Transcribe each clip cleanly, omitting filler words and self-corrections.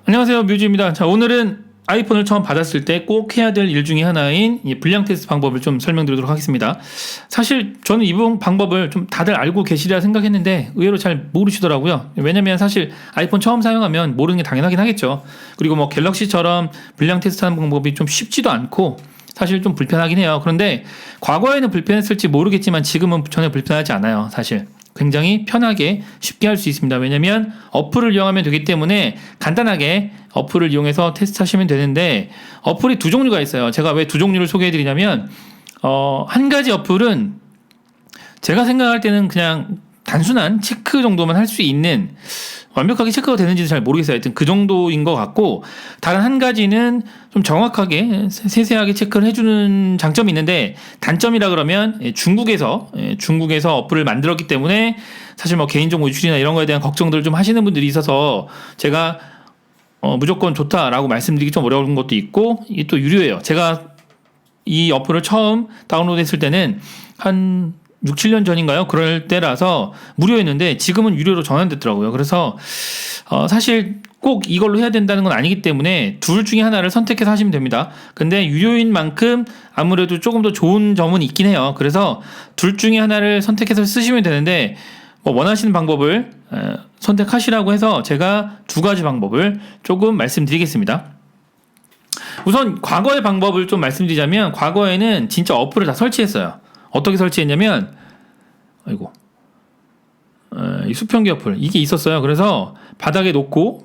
안녕하세요, 뮤즈입니다. 자, 오늘은 아이폰을 처음 받았을 때 꼭 해야 될 일 중에 하나인 이 불량 테스트 방법을 좀 설명드리도록 하겠습니다. 사실 저는 이 방법을 좀 다들 알고 계시리라 생각했는데 의외로 잘 모르시더라고요. 왜냐면 사실 아이폰 처음 사용하면 모르는 게 당연하긴 하겠죠. 그리고 뭐 갤럭시처럼 불량 테스트하는 방법이 좀 쉽지도 않고 사실 좀 불편하긴 해요. 그런데 과거에는 불편했을지 모르겠지만 지금은 전혀 불편하지 않아요, 사실. 굉장히 편하게 쉽게 할 수 있습니다. 왜냐면 어플을 이용하면 되기 때문에 간단하게 어플을 이용해서 테스트 하시면 되는데, 어플이 두 종류가 있어요. 제가 왜 두 종류를 소개해 드리냐면 한 가지 어플은 제가 생각할 때는 그냥 단순한 체크 정도만 할 수 있는, 완벽하게 체크가 되는지는 잘 모르겠어요. 하여튼 그 정도인 것 같고, 다른 한 가지는 좀 정확하게 세세하게 체크를 해주는 장점이 있는데, 단점이라 그러면 중국에서 어플을 만들었기 때문에 사실 뭐 개인정보 유출이나 이런 거에 대한 걱정들을 좀 하시는 분들이 있어서 제가 무조건 좋다라고 말씀드리기 좀 어려운 것도 있고, 이게 또 유료예요. 제가 이 어플을 처음 다운로드했을 때는 한 6, 7년 전인가요? 그럴 때라서 무료였는데 지금은 유료로 전환됐더라고요. 그래서 사실 꼭 이걸로 해야 된다는 건 아니기 때문에 둘 중에 하나를 선택해서 하시면 됩니다. 근데 유료인 만큼 아무래도 조금 더 좋은 점은 있긴 해요. 그래서 둘 중에 하나를 선택해서 쓰시면 되는데, 뭐 원하시는 방법을 선택하시라고 해서 제가 두 가지 방법을 조금 말씀드리겠습니다. 우선 과거의 방법을 좀 말씀드리자면, 과거에는 진짜 어플을 다 설치했어요. 어떻게 설치했냐면, 이 수평기 어플 이게 있었어요. 그래서 바닥에 놓고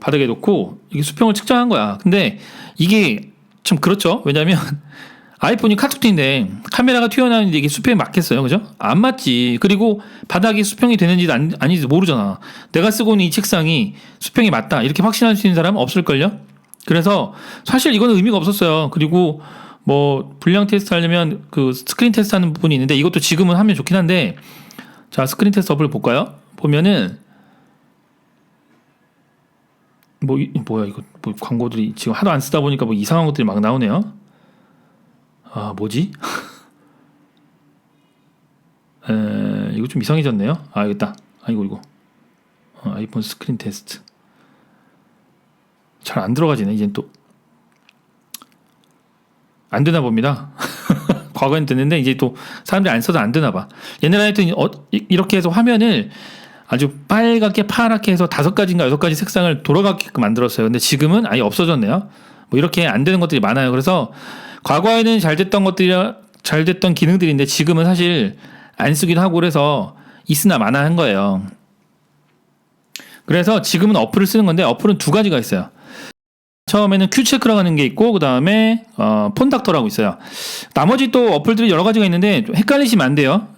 이게 수평을 측정한 거야. 근데 이게 좀 그렇죠. 왜냐면 아이폰이 카툭티인데 카메라가 튀어나오는데 이게 수평에 맞겠어요, 그죠? 안 맞지. 그리고 바닥이 수평이 되는지도 아닌지도 모르잖아. 내가 쓰고 있는 이 책상이 수평이 맞다 이렇게 확신할 수 있는 사람은 없을걸요. 그래서 사실 이거는 의미가 없었어요. 그리고 뭐 불량 테스트 하려면 그 스크린 테스트 하는 부분이 있는데, 이것도 지금은 하면 좋긴 한데, 자, 스크린 테스트 어플 볼까요? 보면은 뭐야 이거, 뭐 광고들이 지금 하도 안 쓰다 보니까 뭐 이상한 것들이 막 나오네요. 아, 뭐지? 이거 좀 이상해졌네요. 아, 이거다. 이거 아이폰 스크린 테스트 잘 안 들어가지네. 이젠 또 안 되나 봅니다. 과거엔 됐는데 이제 또 사람들이 안 써서 안 되나 봐. 옛날에 하여튼 이렇게 해서 화면을 아주 빨갛게 파랗게 해서 5가지인가 6가지 색상을 돌아가게끔 만들었어요. 근데 지금은 아예 없어졌네요. 뭐 이렇게 안 되는 것들이 많아요. 그래서 과거에는 잘 됐던 기능들인데 지금은 사실 안 쓰기도 하고, 그래서 있으나 마나 한 거예요. 그래서 지금은 어플을 쓰는 건데, 어플은 두 가지가 있어요. 처음에는 큐체크라고 하는 게 있고, 그 다음에 폰닥터라고 있어요. 나머지 또 어플들이 여러 가지가 있는데 좀 헷갈리시면 안 돼요.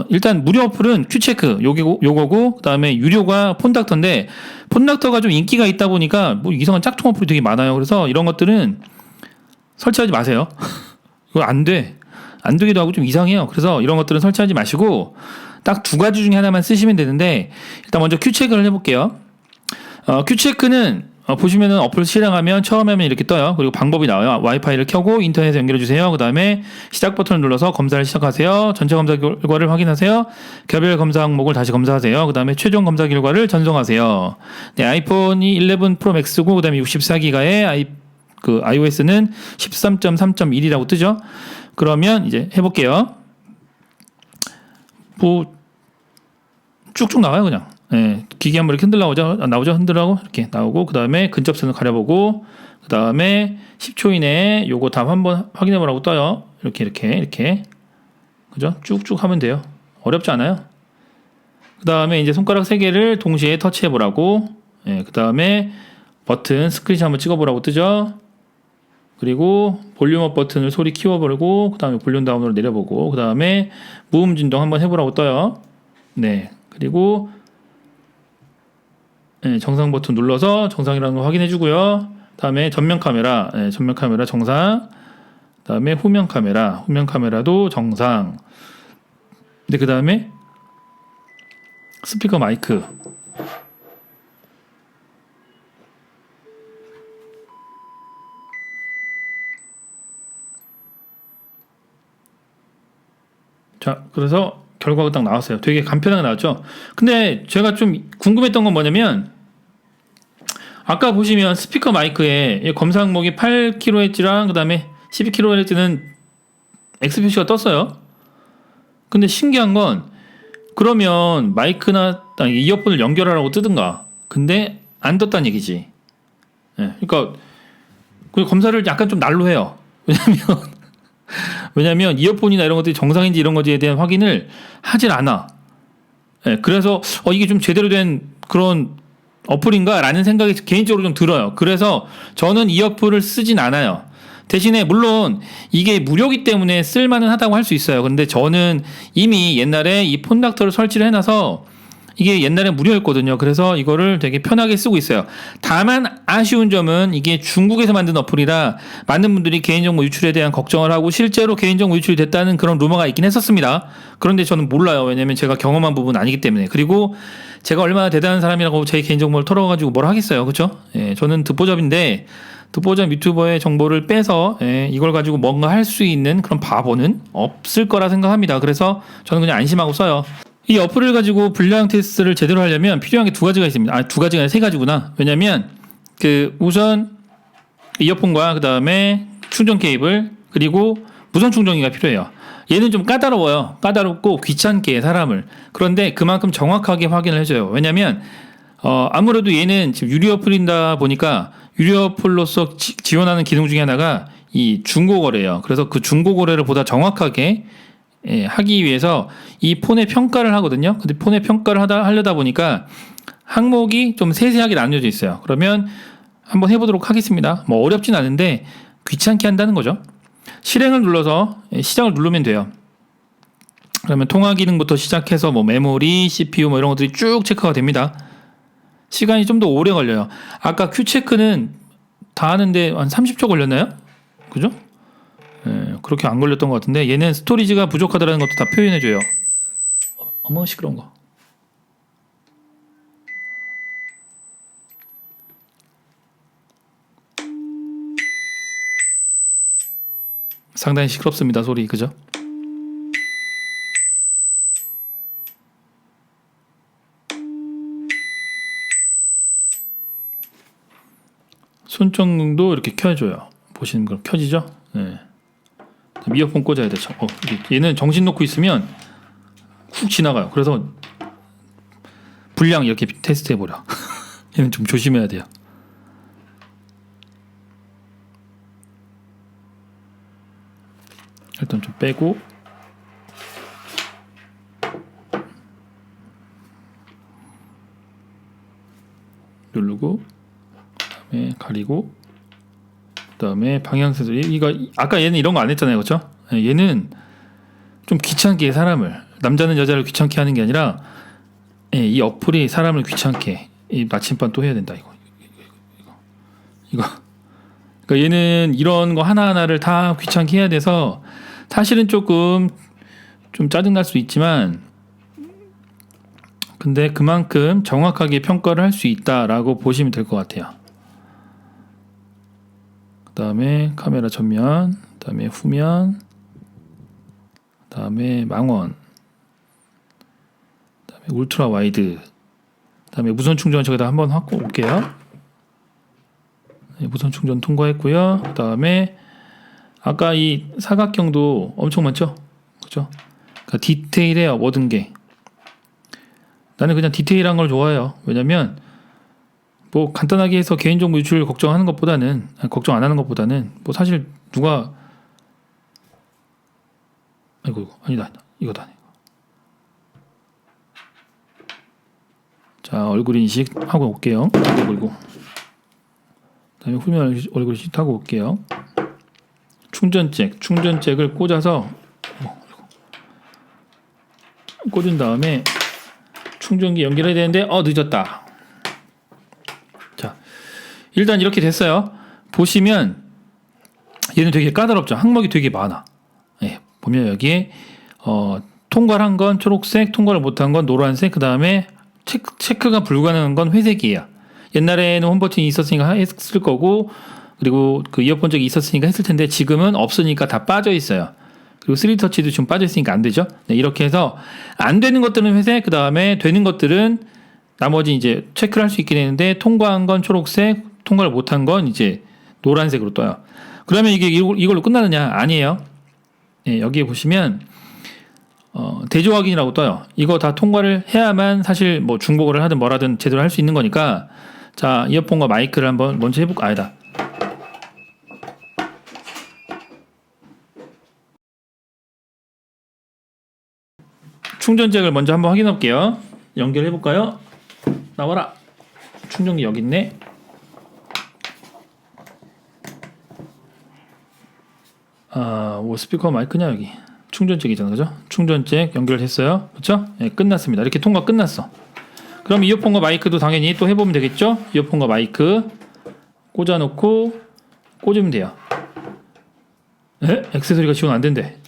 일단 무료 어플은 큐체크 요거고, 그 다음에 유료가 폰닥터인데, 폰닥터가 좀 인기가 있다 보니까 뭐 이상한 짝퉁 어플이 되게 많아요. 그래서 이런 것들은 설치하지 마세요. 이거 안 되기도 하고 좀 이상해요. 그래서 이런 것들은 설치하지 마시고 딱 두 가지 중에 하나만 쓰시면 되는데, 일단 먼저 큐체크를 해볼게요. 큐체크는 보시면은 어플 실행하면 처음에 하면 이렇게 떠요. 그리고 방법이 나와요. 와이파이를 켜고 인터넷에 연결해주세요. 그 다음에 시작 버튼을 눌러서 검사를 시작하세요. 전체 검사 결과를 확인하세요. 개별 검사 항목을 다시 검사하세요. 그 다음에 최종 검사 결과를 전송하세요. 네, 아이폰이 11 프로 맥스고, 그 다음에 64기가의 iOS는 13.3.1이라고 뜨죠. 그러면 이제 해볼게요. 뭐 쭉쭉 나와요, 그냥. 네, 기계 한번 이렇게 나오죠. 흔들라고 이렇게 나오고, 그 다음에 근접선을 가려보고, 그 다음에 10초 이내에 요거 답 한번 확인해보라고 떠요. 이렇게 그죠? 쭉쭉 하면 돼요. 어렵지 않아요. 그 다음에 이제 손가락 3개를 동시에 터치해보라고. 그 다음에 버튼 스크린샷 한번 찍어보라고 뜨죠. 그리고 볼륨업 버튼을 소리 키워버리고, 그 다음에 볼륨 다운으로 내려보고, 그 다음에 무음 진동 한번 해보라고 떠요. 네, 그리고 정상 버튼 눌러서 정상이라는 거 확인해 주고요. 다음에 전면 카메라, 전면 카메라 정상. 다음에 후면 카메라도 정상. 근데 그 다음에 스피커 마이크. 자, 그래서 결과가 딱 나왔어요. 되게 간편하게 나왔죠. 근데 제가 좀 궁금했던 건 뭐냐면, 아까 보시면 스피커 마이크에 검사 항목이 8kHz랑 그다음에 12kHz는 X 표시가 떴어요. 근데 신기한 건 그러면 마이크나 이어폰을 연결하라고 뜨든가. 근데 안 떴다는 얘기지. 예, 그러니까 그 검사를 약간 좀 날로 해요. 왜냐면 이어폰이나 이런 것들이 정상인지 이런 것에 대한 확인을 하질 않아. 예, 그래서 이게 좀 제대로 된 그런 어플인가 라는 생각이 개인적으로 좀 들어요. 그래서 저는 이어플을 쓰진 않아요. 대신에 물론 이게 무료기 때문에 쓸만은 하다고 할 수 있어요. 근데 저는 이미 옛날에 이 폰닥터를 설치를 해놔서 이게 옛날에 무료였거든요. 그래서 이거를 되게 편하게 쓰고 있어요. 다만 아쉬운 점은 이게 중국에서 만든 어플이라 많은 분들이 개인정보 유출에 대한 걱정을 하고 실제로 개인정보 유출이 됐다는 그런 루머가 있긴 했었습니다. 그런데 저는 몰라요. 왜냐면 제가 경험한 부분은 아니기 때문에. 그리고 제가 얼마나 대단한 사람이라고 제 개인정보를 털어가지고 뭘 하겠어요. 그렇죠? 예, 저는 듣보잡인데 듣보잡 유튜버의 정보를 빼서 이걸 가지고 뭔가 할 수 있는 그런 바보는 없을 거라 생각합니다. 그래서 저는 그냥 안심하고 써요. 이 어플을 가지고 불량 테스트를 제대로 하려면 필요한 게 두 가지가 있습니다. 두 가지가 아니라 세 가지구나. 왜냐면 우선 이어폰과 그다음에 충전 케이블 그리고 무선 충전기가 필요해요. 얘는 좀 까다로워요. 까다롭고 귀찮게 해 사람을. 그런데 그만큼 정확하게 확인을 해줘요. 왜냐면 아무래도 얘는 지금 유료 어플이다 보니까 유료 어플로서 지원하는 기능 중에 하나가 이 중고거래예요. 그래서 그 중고거래를 보다 정확하게 하기 위해서 이 폰의 평가를 하거든요. 근데 폰의 평가를 하려다 보니까 항목이 좀 세세하게 나뉘어져 있어요. 그러면 한번 해보도록 하겠습니다. 뭐 어렵진 않은데 귀찮게 한다는 거죠. 실행을 눌러서 시작을 누르면 돼요. 그러면 통화 기능부터 시작해서 뭐 메모리, CPU 뭐 이런 것들이 쭉 체크가 됩니다. 시간이 좀 더 오래 걸려요. 아까 Q 체크는 다 하는데 한 30초 걸렸나요? 그죠? 그렇게 안 걸렸던 것 같은데 얘는 스토리지가 부족하다는 것도 다 표현해줘요. 어머 시끄러운 거. 상당히 시끄럽습니다 소리 그죠? 손전등도 이렇게 켜줘요. 보시는 거 켜지죠? 네. 이어폰 꽂아야 돼. 얘는 정신 놓고 있으면 훅 지나가요. 그래서 불량 이렇게 테스트 해보라. 얘는 좀 조심해야 돼요. 일단 좀 빼고 누르고 그다음에 가리고 그다음에 방향새들이 이거 아까 얘는 이런 거 안 했잖아요. 그렇죠? 얘는 좀 귀찮게 해 사람을. 남자는 여자를 귀찮게 하는 게 아니라 이 어플이 사람을 귀찮게 이 나침반 또 해야 된다 이거 그러니까 얘는 이런 거 하나하나를 다 귀찮게 해야 돼서 사실은 조금 좀 짜증날 수 있지만 근데 그만큼 정확하게 평가를 할 수 있다라고 보시면 될 것 같아요. 그 다음에 카메라 전면, 그 다음에 후면, 그 다음에 망원, 그 다음에 울트라 와이드, 그 다음에 무선 충전 저기다 한번 하고 올게요. 네, 무선 충전 통과했고요. 그 다음에 아까 이 사각형도 엄청 많죠? 그죠? 그러니까 디테일해요, 모든 게. 나는 그냥 디테일한 걸 좋아해요. 왜냐면 뭐 간단하게 해서 개인정보 유출 걱정하는 것보다는 걱정 안 하는 것보다는 뭐 사실 누가 아이고 아니다 이거다. 자 얼굴 인식 하고 올게요. 그리고 그다음에 후면 얼굴 인식 하고 올게요. 충전잭을 꽂아서 꽂은 다음에 충전기 연결해야 되는데 늦었다. 자 일단 이렇게 됐어요. 보시면 얘는 되게 까다롭죠. 항목이 되게 많아. 예, 보면 여기에 통과를 한 건 초록색, 통과를 못한 건 노란색, 그 다음에 체크가 불가능한 건 회색이에요. 옛날에는 홈 버튼이 있었으니까 했을 거고 그리고 그 이어폰 쪽이 있었으니까 했을 텐데 지금은 없으니까 다 빠져 있어요. 그리고 3터치도 지금 빠져 있으니까 안 되죠. 네, 이렇게 해서 안 되는 것들은 회색, 그 다음에 되는 것들은 나머지 이제 체크를 할 수 있게 되는데 통과한 건 초록색, 통과를 못한 건 이제 노란색으로 떠요. 그러면 이게 이걸로 끝나느냐? 아니에요. 예, 여기에 보시면 대조 확인이라고 떠요. 이거 다 통과를 해야만 사실 뭐 중복을 하든 뭐라든 제대로 할 수 있는 거니까. 자, 이어폰과 마이크를 한번 먼저 해볼까? 아니다. 충전잭을 먼저 한번 확인해 볼게요. 연결해 볼까요? 나와라. 충전기 여기 있네. 뭐 스피커 마이크냐 여기. 충전잭이잖아, 그죠? 충전잭 연결했어요. 그렇죠? 네, 끝났습니다. 이렇게 통과 끝났어. 그럼 이어폰과 마이크도 당연히 또 해보면 되겠죠? 이어폰과 마이크 꽂아놓고 꽂으면 돼요. 에? 액세서리가 지원 안 된대.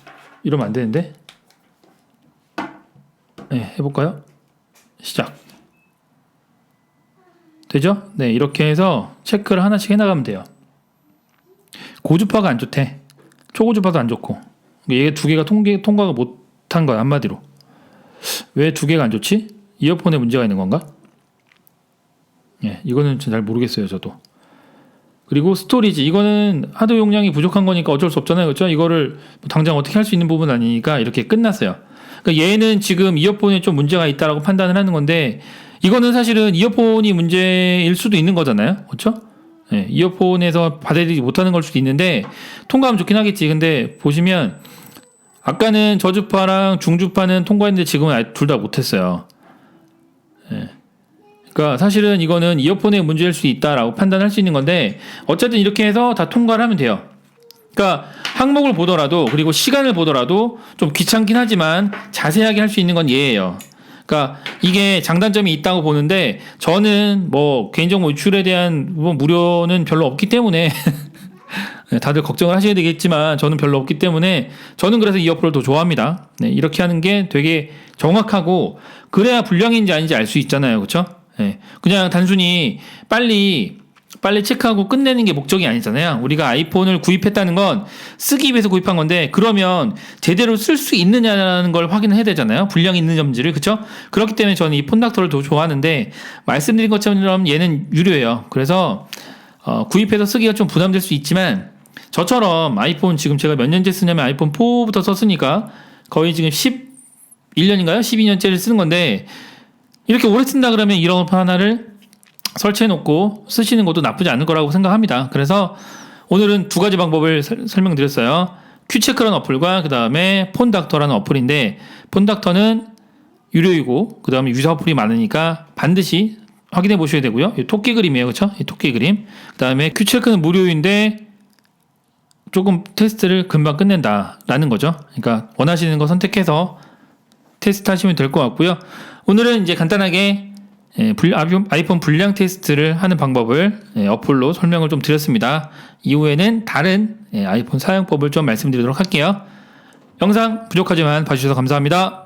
이러면 안 되는데. 네, 해볼까요? 시작. 되죠? 네, 이렇게 해서 체크를 하나씩 해나가면 돼요. 고주파가 안 좋대. 초고주파도 안 좋고. 얘 두 개가 통과가 못한 거야, 한마디로. 왜 두 개가 안 좋지? 이어폰에 문제가 있는 건가? 예, 이거는 잘 모르겠어요, 저도. 그리고 스토리지, 이거는 하드 용량이 부족한 거니까 어쩔 수 없잖아요, 그렇죠? 이거를 당장 어떻게 할 수 있는 부분은 아니니까 이렇게 끝났어요. 그러니까 얘는 지금 이어폰에 좀 문제가 있다라고 판단을 하는 건데, 이거는 사실은 이어폰이 문제일 수도 있는 거잖아요, 그렇죠? 예, 이어폰에서 받아들이지 못하는 걸 수도 있는데 통과하면 좋긴 하겠지. 근데 보시면 아까는 저주파랑 중주파는 통과했는데 지금은 둘 다 못했어요. 예. 그러니까 사실은 이거는 이어폰의 문제일 수 있다라고 판단할 수 있는 건데 어쨌든 이렇게 해서 다 통과를 하면 돼요. 그러니까 항목을 보더라도 그리고 시간을 보더라도 좀 귀찮긴 하지만 자세하게 할 수 있는 건 얘예요. 그러니까 이게 장단점이 있다고 보는데 저는 뭐 개인정보 유출에 대한 뭐 무료는 별로 없기 때문에 다들 걱정을 하셔야 되겠지만 저는 별로 없기 때문에 저는 그래서 이어폰을 더 좋아합니다. 네, 이렇게 하는 게 되게 정확하고 그래야 불량인지 아닌지 알 수 있잖아요, 그렇죠? 네, 그냥 단순히 빨리 체크하고 끝내는 게 목적이 아니잖아요. 우리가 아이폰을 구입했다는 건 쓰기 위해서 구입한 건데 그러면 제대로 쓸 수 있느냐는 걸 확인을 해야 되잖아요. 불량이 있는 점지를. 그렇죠? 그렇기 때문에 저는 이 폰닥터를 더 좋아하는데 말씀드린 것처럼 얘는 유료예요. 그래서 구입해서 쓰기가 좀 부담될 수 있지만 저처럼 아이폰 지금 제가 몇 년째 쓰냐면 아이폰 4부터 썼으니까 거의 지금 11년인가요? 12년째를 쓰는 건데 이렇게 오래 쓴다 그러면 이런 폰 하나를 설치해놓고 쓰시는 것도 나쁘지 않을 거라고 생각합니다. 그래서 오늘은 두 가지 방법을 설명드렸어요. 큐체크라는 어플과 그 다음에 폰닥터라는 어플인데 폰닥터는 유료이고 그 다음에 유사 어플이 많으니까 반드시 확인해 보셔야 되고요. 이 토끼 그림이에요, 그렇죠? 이 토끼 그림. 그 다음에 큐체크는 무료인데 조금 테스트를 금방 끝낸다라는 거죠. 그러니까 원하시는 거 선택해서 테스트 하시면 될 것 같고요. 오늘은 이제 간단하게 아이폰 불량 테스트를 하는 방법을 어플로 설명을 좀 드렸습니다. 이후에는 다른 아이폰 사용법을 좀 말씀드리도록 할게요. 영상 부족하지만 봐주셔서 감사합니다.